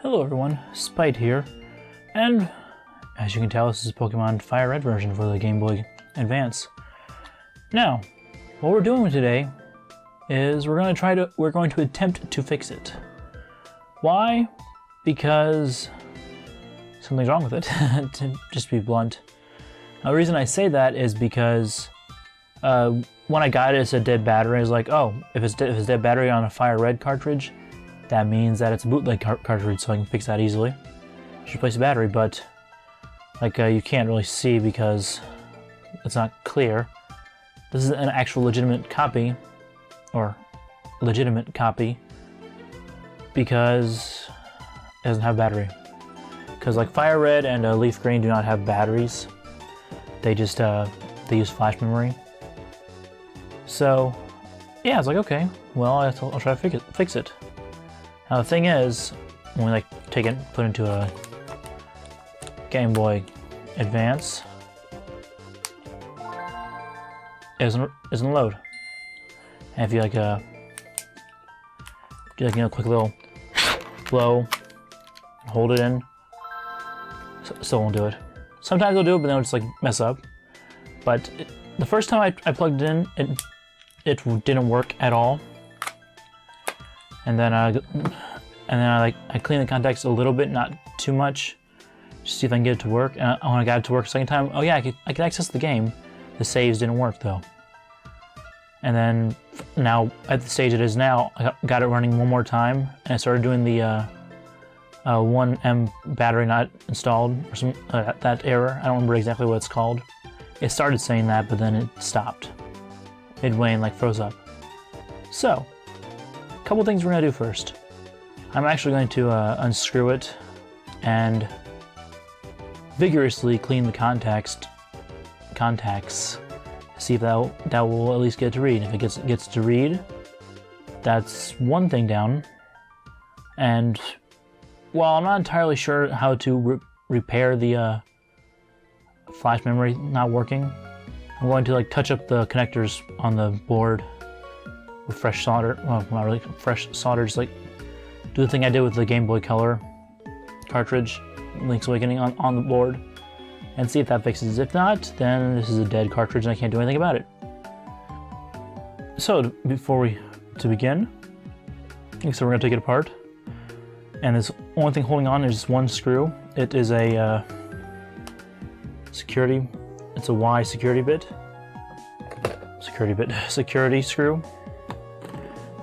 Hello everyone, Spite here, and as you can tell, this is Pokemon FireRed version for the Game Boy Advance. Now, what we're doing today is we're going to attempt to fix it. Why? Because something's wrong with it, to just be blunt. Now, the reason I say that is because when I got it, it's a dead battery. I was like, oh, if it's dead battery on a FireRed cartridge, that means that it's a bootleg cartridge, so I can fix that easily. Just replace the battery, but like you can't really see because it's not clear. This is an actual legitimate copy, because it doesn't have battery. Because like FireRed and Leaf Green do not have batteries. They just they use flash memory. So yeah, I was like, okay, well I'll try to fix it. Now the thing is, when we like take it, put it into a Game Boy Advance, it doesn't load. And if you like do like, you know, quick little blow, hold it in, still won't do it. Sometimes it'll do it, but then it'll just like mess up. But the first time I plugged it in, it didn't work at all. And then I cleaned the contacts a little bit, not too much, just to see if I can get it to work. And when I got it to work a second time, oh yeah, I could access the game. The saves didn't work though. And then now at the stage it is now, I got it running one more time, and I started doing the 1M battery not installed or some that error. I don't remember exactly what it's called. It started saying that, but then it stopped midway and like froze up. So, a couple things we're gonna do first. I'm actually going to unscrew it and vigorously clean the contacts. See if that will at least get it to read. If it gets to read, that's one thing down. And while I'm not entirely sure how to repair the flash memory not working, I'm going to like touch up the connectors on the board with fresh solder. Well, not really fresh solder, just like do the thing I did with the Game Boy Color cartridge, Link's Awakening, on the board, and see if that fixes it. If not, then this is a dead cartridge and I can't do anything about it. So to begin, so we're gonna take it apart, and this only thing holding on is one screw. It is a security. It's a Y security screw.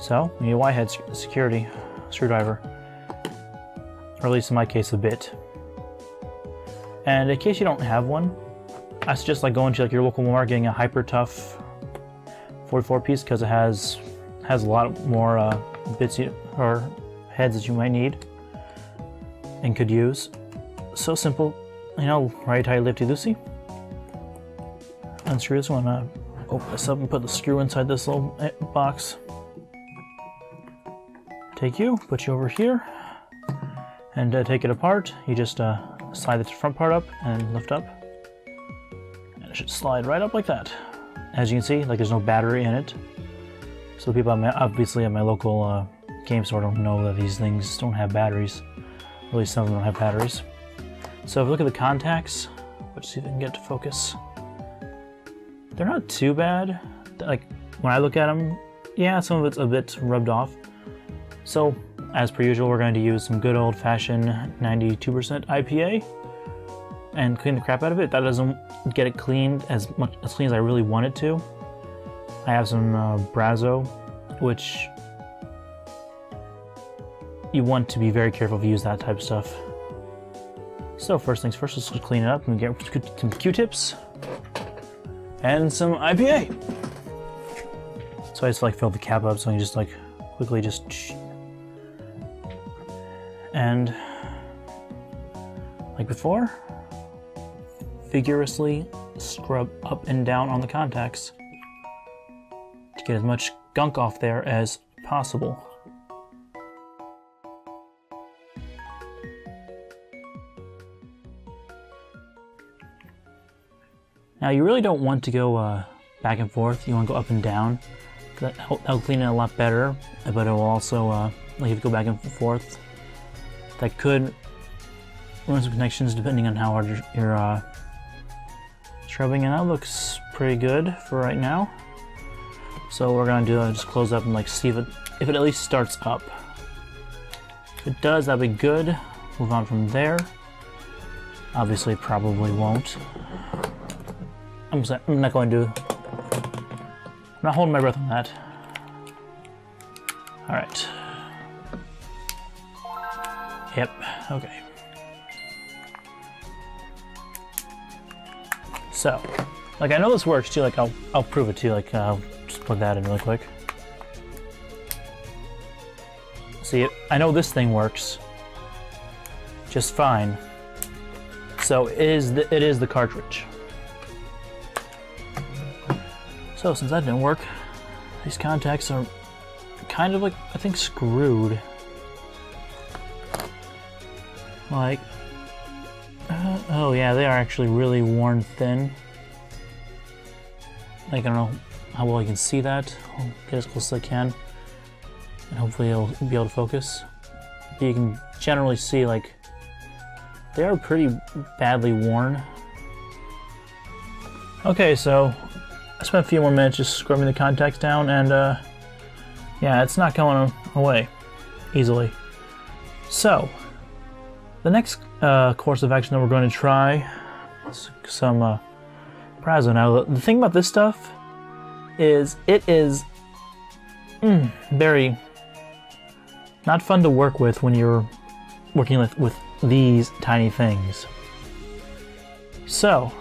So you need a Y head security screwdriver, or at least in my case a bit. And in case you don't have one, I suggest like going to like your local Walmart, getting a Hyper Tough 44 piece, because it has a lot more bits or heads that you might need and could use. So simple, you know, right tight, lifty loosey. Unscrew this one, open this up and put the screw inside this little box. Put you over here, and take it apart. You just slide the front part up and lift up, and it should slide right up like that. As you can see, like there's no battery in it, so people obviously at my local game store don't know that these things don't have batteries. At least some of them don't have batteries. So if you look at the contacts, let's see if I can get to focus. They're not too bad. Like when I look at them, yeah, some of it's a bit rubbed off. So, as per usual, we're going to use some good old-fashioned 92% IPA and clean the crap out of it. That doesn't get it cleaned as clean as I really want it to. I have some Brazo, which you want to be very careful if you use that type of stuff. So first things first, let's clean it up and get some Q-tips and some IPA. So I just like fill the cap up, so you just like quickly just. And like before, vigorously scrub up and down on the contacts to get as much gunk off there as possible. Now you really don't want to go back and forth. You want to go up and down. That'll clean it a lot better, but it will also, like if you go back and forth, that could ruin some connections depending on how hard you're scrubbing, and that looks pretty good for right now. So what we're gonna do is just close up and like see if it at least starts up. If it does, that'd be good. Move on from there. Obviously, probably won't. I'm not going to. I'm not holding my breath on that. All right. Yep. Okay. So, like I know this works too. Like I'll prove it to you. Like I'll just plug that in really quick. See, I know this thing works just fine. So it is the cartridge. So since that didn't work, these contacts are kind of like, I think, screwed. Like, oh yeah, they are actually really worn thin. Like, I don't know how well you can see that. I'll get as close as I can, and hopefully it'll be able to focus. But you can generally see, like, they are pretty badly worn. Okay, so I spent a few more minutes just scrubbing the contacts down, and yeah, it's not going away easily. So, the next course of action that we're going to try is some Brazo. Now, the thing about this stuff is it is very not fun to work with when you're working with these tiny things. So,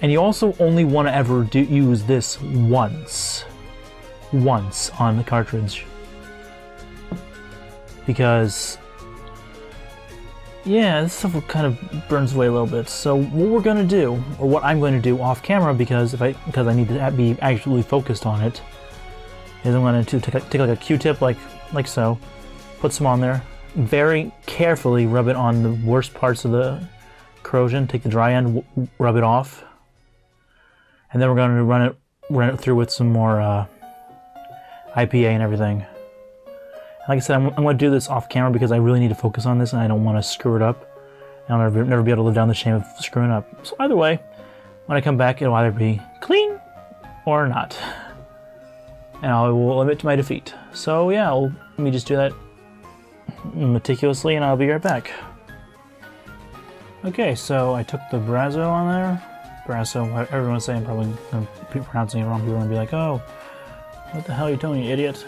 and you also only want to ever use this once on the cartridge, because yeah, this stuff kind of burns away a little bit. So what we're going to do, or what I'm going to do off camera, because I need to be actually focused on it, is I'm going to take like a Q-tip like so, put some on there, very carefully rub it on the worst parts of the corrosion, take the dry end, rub it off, and then we're going to run it through with some more IPA and everything. Like I said, I'm going to do this off camera because I really need to focus on this and I don't want to screw it up. I'll never be able to live down the shame of screwing up. So either way, when I come back, it'll either be clean or not. And I will admit to my defeat. So yeah, let me just do that meticulously and I'll be right back. Okay, so I took the Brazo on there. Brazo, everyone's saying, probably pronouncing it wrong. People are going to be like, oh, what the hell are you doing, you idiot?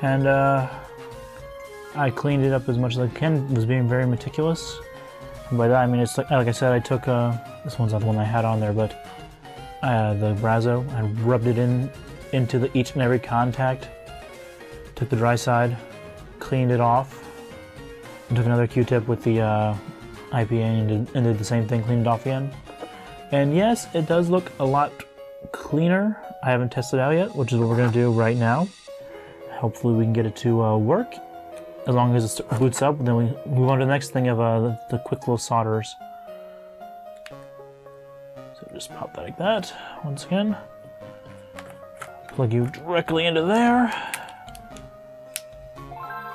And I cleaned it up as much as I can, was being very meticulous. And by that I mean, it's like I said, I took, this one's not the one I had on there, but the Brazo, I rubbed it into each and every contact, took the dry side, cleaned it off, and took another Q-tip with the IPA and did the same thing, cleaned it off again. And yes, it does look a lot cleaner. I haven't tested it out yet, which is what we're going to do right now. Hopefully we can get it to work. As long as it boots up, then we move on to the next thing of the quick little solderers. So just pop that like that. Once again, plug you directly into there.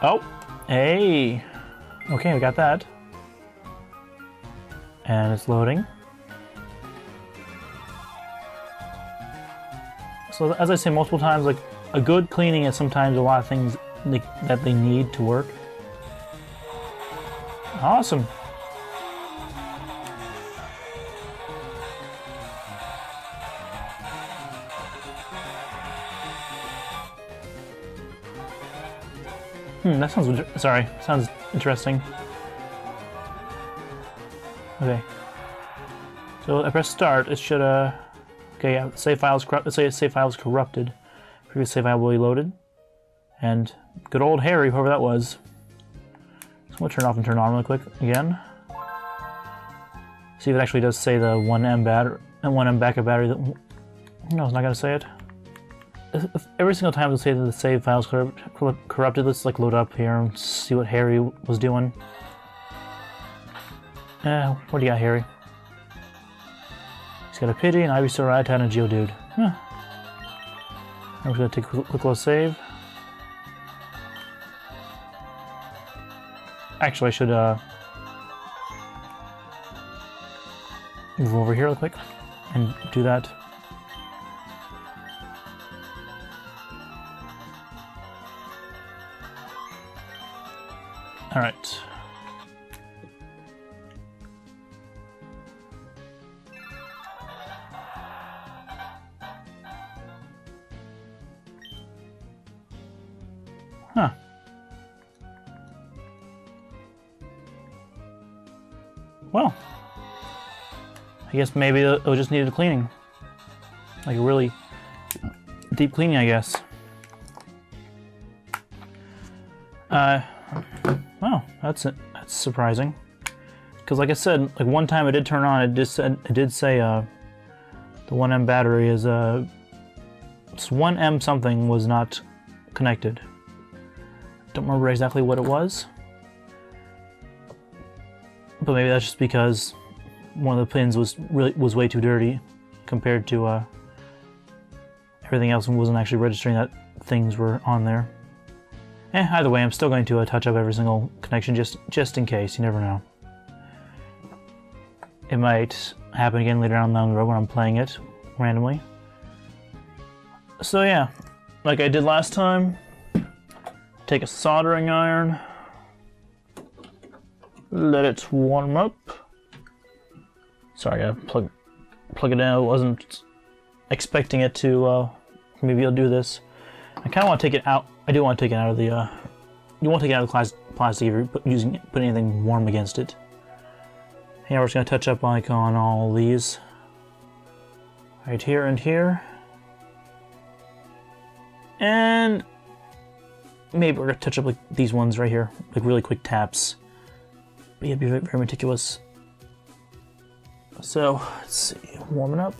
Oh, hey. Okay, we got that. And it's loading. So as I say multiple times, like, a good cleaning is sometimes a lot of things that they need to work. Awesome. That sounds interesting. Okay. So I press start, it should okay, yeah, save files corrupt. Let's say save files corrupted. Previous save file will be loaded. And good old Harry, whoever that was. So we'll turn off and turn on really quick again. See if it actually does say the 1M battery and 1M backup battery. No, it's not gonna say it. Every single time it'll say that the save files corrupted. Let's like load up here and see what Harry was doing. What do you got, Harry? He's got a pity, an Ivysaur, Rattata, and a Geodude. Huh. I'm just gonna take a quick little save. Actually, I should move over here real quick and do that. All right. Huh. Well, I guess maybe it just needed cleaning. Like a really deep cleaning, I guess. Well, that's surprising. Because like I said, like one time it did turn on, it did say the 1M battery is it's 1M something was not connected. Don't remember exactly what it was. But maybe that's just because one of the pins was way too dirty compared to everything else and wasn't actually registering that things were on there. Either way, I'm still going to touch up every single connection just in case. You never know. It might happen again later on down the road when I'm playing it randomly. So yeah, like I did last time, take a soldering iron, let it warm up. Sorry, I plug it in. I wasn't expecting it to maybe I'll do this. I kind of want to take it out. I do want to take it out of the you won't take it out of the plastic if you're putting anything warm against it. Yeah, we're just going to touch up like on all these. Right here and here. And maybe we're going to touch up like these ones right here. Like really quick taps. But yeah, be very, very meticulous. So, let's see. Warming up.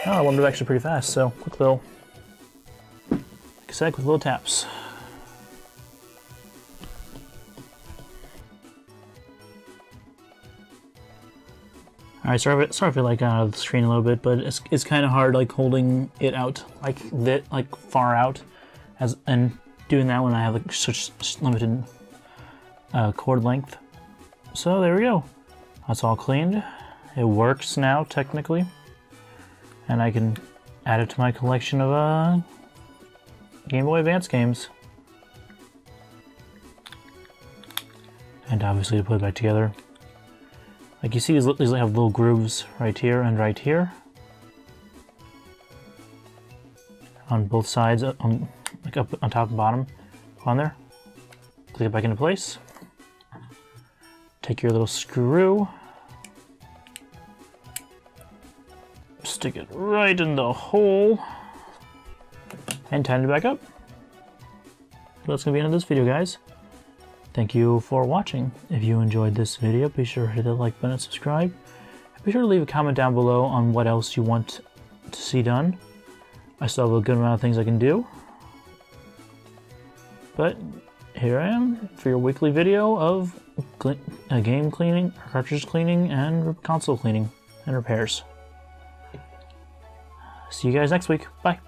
Oh, I warmed up actually pretty fast, so quick little, like I said, quick little taps. Alright, sorry if I like got out of the screen a little bit, but it's kind of hard like holding it out like that, like far out, and doing that when I have like such limited cord length. So there we go. That's all cleaned. It works now technically, and I can add it to my collection of Game Boy Advance games. And obviously to put it back together. Like you see, these have little grooves right here and right here. On both sides, like up on top and bottom. On there. Click it back into place. Take your little screw. Stick it right in the hole. And tighten it back up. So that's going to be the end of this video, guys. Thank you for watching. If you enjoyed this video, be sure to hit the like button and subscribe. Be sure to leave a comment down below on what else you want to see done. I still have a good amount of things I can do. But here I am for your weekly video of game cleaning, cartridge cleaning, and console cleaning and repairs. See you guys next week. Bye.